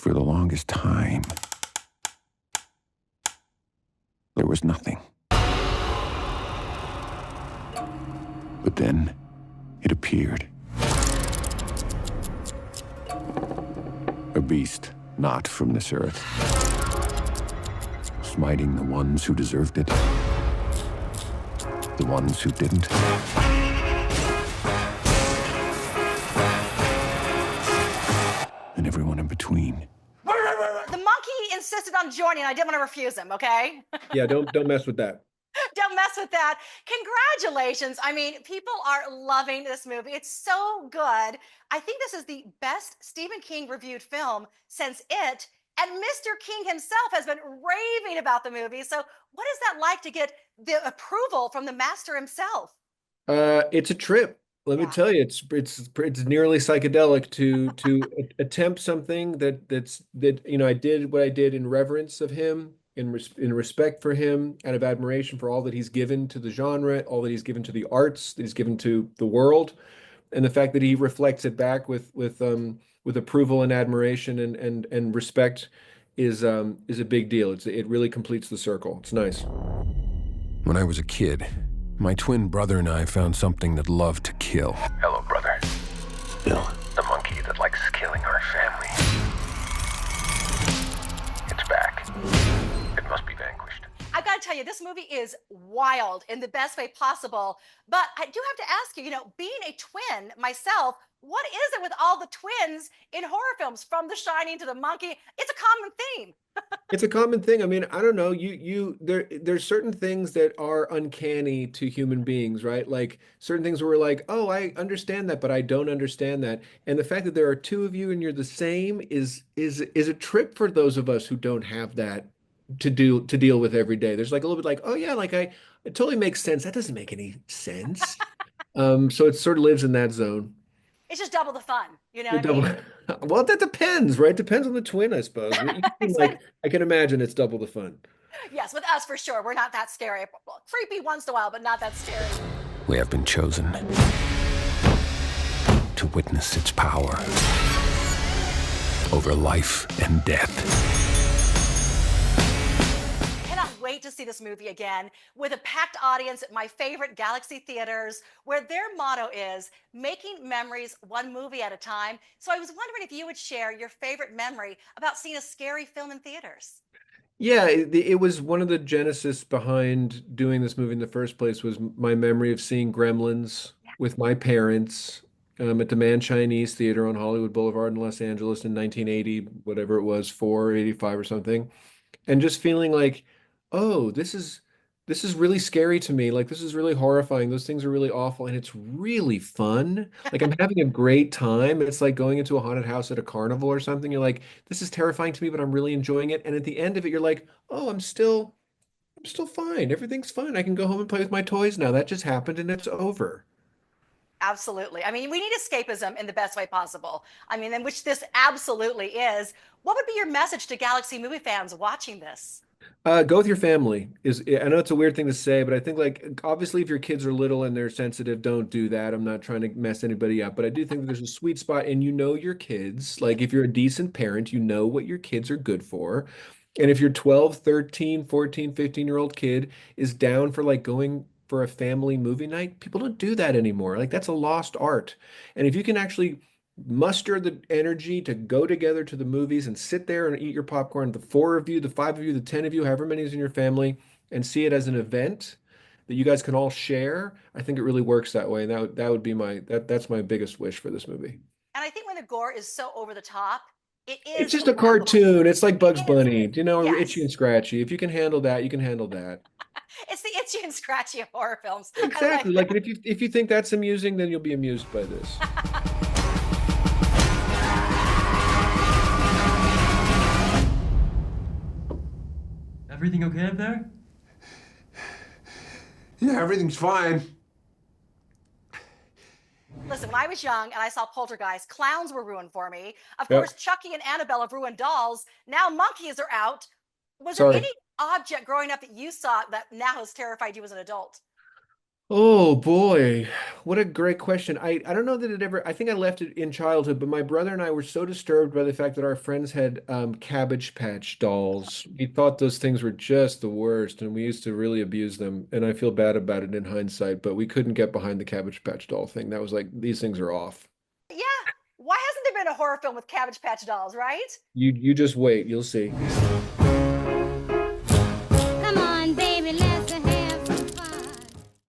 For the longest time, there was nothing. But then, it appeared. A beast not from this earth, smiting the ones who deserved it, the ones who didn't. And everyone in between. The monkey insisted on joining. I didn't want to refuse him, okay? Yeah, don't mess with that. Don't mess with that. Congratulations. I mean, people are loving this movie. It's so good. I think this is the best Stephen King reviewed film since It. And Mr. King himself has been raving about the movie. So what is that like to get the approval from the master himself? It's a trip. Let me tell you, it's nearly psychedelic to attempt something that I did what I did in reverence of him, in respect for him, out of admiration for all that he's given to the genre, all that he's given to the arts, that he's given to the world, and the fact that he reflects it back with approval and admiration and respect is a big deal. It really completes the circle. It's nice. When I was a kid, my twin brother and I found something that loved to kill. Hello, brother. Bill. The monkey that likes killing our family. It's back. It must be vanquished. I've got to tell you, this movie is wild in the best way possible. But I do have to ask you, being a twin myself, what is it with all the twins in horror films, from The Shining to The Monkey? It's a common theme. It's a common thing. I mean, I don't know. There's certain things that are uncanny to human beings, right? Like certain things where we're like, oh, I understand that, but I don't understand that. And the fact that there are two of you and you're the same is a trip for those of us who don't have that to deal with every day. There's like a little bit like, oh yeah, like it totally makes sense. That doesn't make any sense. So it sort of lives in that zone. It's just double the fun, you know what I mean? Well, that depends, right? Depends on the twin, I suppose. Like, I can imagine it's double the fun. Yes, with us for sure. We're not that scary. Well, creepy once in a while, but not that scary. We have been chosen to witness its power over life and death. Wait to see this movie again with a packed audience at my favorite Galaxy theaters, where their motto is making memories one movie at a time. So I was wondering if you would share your favorite memory about seeing a scary film in theaters. Yeah, it was one of the genesis behind doing this movie in the first place was my memory of seeing Gremlins with my parents at the Man Chinese Theater on Hollywood Boulevard in Los Angeles in 1980, whatever it was, 485 or something, and just feeling like, oh, this is really scary to me. Like, this is really horrifying. Those things are really awful, and it's really fun. Like, I'm having a great time. It's like going into a haunted house at a carnival or something. You're like, this is terrifying to me, but I'm really enjoying it. And at the end of it, you're like, oh, I'm still fine. Everything's fine. I can go home and play with my toys now. That just happened and it's over. Absolutely. I mean, we need escapism in the best way possible. I mean, in which this absolutely is. What would be your message to Galaxy movie fans watching this? Go with your family. I know it's a weird thing to say, but I think, like, obviously if your kids are little and they're sensitive, don't do that. I'm not trying to mess anybody up, but I do think that there's a sweet spot, and your kids. Like, if you're a decent parent, you know what your kids are good for. And if your 12, 13, 14, 15-year-old kid is down for like going for a family movie night, people don't do that anymore. Like, that's a lost art. And if you can actually muster the energy to go together to the movies and sit there and eat your popcorn, the 4 of you, the 5 of you, the 10 of you, however many is in your family, and see it as an event that you guys can all share, I think it really works that way. And that would be that's my biggest wish for this movie. And I think when the gore is so over the top, it's just a cartoon. It's like Bugs Bunny, Yes. Itchy and scratchy. If you can handle that, you can handle that. It's the itchy and scratchy of horror films. Exactly. Like, if you think that's amusing, then you'll be amused by this. Everything okay up there? Yeah, everything's fine. Listen, when I was young and I saw Poltergeist, clowns were ruined for me. Of course, Chucky and Annabelle have ruined dolls. Now monkeys are out. Was there any object growing up that you saw that now has terrified you as an adult? Oh boy, what a great question. I don't know that it ever, I think I left it in childhood, but my brother and I were so disturbed by the fact that our friends had Cabbage Patch dolls. We thought those things were just the worst, and we used to really abuse them. And I feel bad about it in hindsight, but we couldn't get behind the Cabbage Patch doll thing. That was like, these things are off. Yeah. Why hasn't there been a horror film with Cabbage Patch dolls, right? You just wait, you'll see.